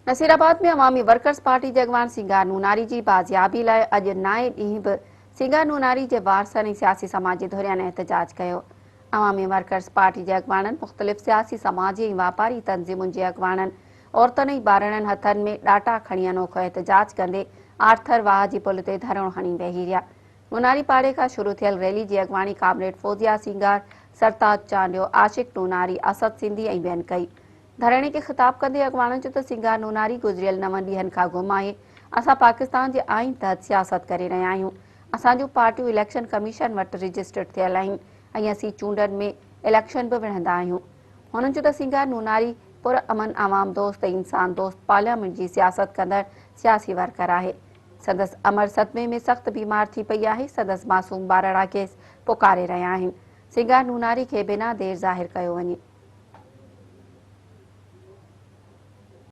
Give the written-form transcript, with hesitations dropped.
नसीराबाद में अवामी workers party के अगवान सिंगार नूनारी की बाजियाबी लाइ अॼु नाए ॾींहुं बि सिंगार नूनारी के वारसनि ऐं सियासी समाज जे धुरियन एहतजाज कयो। अवामी वर्कर्स पार्टी के अगवाननि मुख़्तलिफ़ सियासी समाजी ऐं वापारी तंज़ीमुनि जे अगवाननि औरतुनि ऐं ॿारनि हथनि में ॾाटा खणी अनोखो एहतजाज कंदे आर्थर वाह जी पुल ते धरणो हणी वेही रहिया। नूनारी पाड़े खां शुरू थियल रैली जी अगवानी कामरेड फौजिया सिंगार, सरताज चांडियो, आशिक नूनारी, असद सिंधी ऐं ॿियनि कई। धरणे के खिताब कंदे अगवाननि चयो त सिंगार नूनारी गुज़रियल 9 ॾींहनि खां गुम आहे। असां पाकिस्तान जे आइन तहत सियासत करे रहिया आहियूं। असांजूं पार्टियूं इलेक्शन कमीशन वटि रजिस्टर्ड थियल आहिनि ऐं असीं चूंडनि में इलेक्शन बि विढ़ंदा आहियूं। हुननि चयो त सिंगार नूनारी पुरअमन आवाम दोस्त ऐं इंसान दोस्त पार्लियामेंट जी सियासत कंदड़ सियासी वर्कर आहे। संदसि अमर सदमे में सख़्त बीमार थी पई आहे। संदसि मासूम ॿारड़ा केस पुकारे रहिया आहिनि। सिंगार नूनारी खे बिना देर ज़ाहिर कयो वञे।